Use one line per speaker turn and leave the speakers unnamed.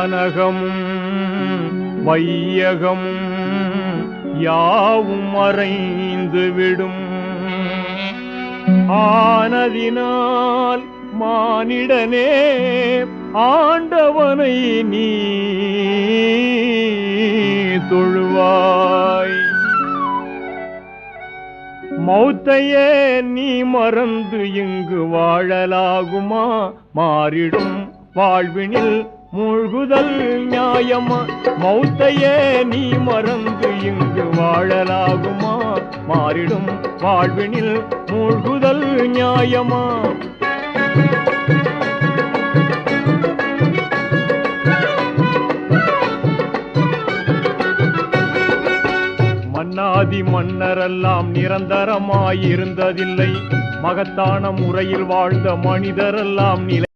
வானகமும் வையகமும் யாவும் மறைந்து விடும். ஆனதினால் மானிடனே ஆண்டவனை நீ தொழுவாய். மௌத்தையே நீ மறந்து இங்கு வாழலாகுமா? மாறிடும் வாழ்வினில் மூழ்குதல் நியாயமா? மௌத்தையே நீ மறந்து இங்கு வாழலாகுமா? மாறிடும் வாழ்வினில் மூழ்குதல் நியாயமா? மன்னாதி மன்னரெல்லாம் நிரந்தரமாயிருந்ததில்லை. மகத்தான முறையில் வாழ்ந்த மனிதரெல்லாம் நிலை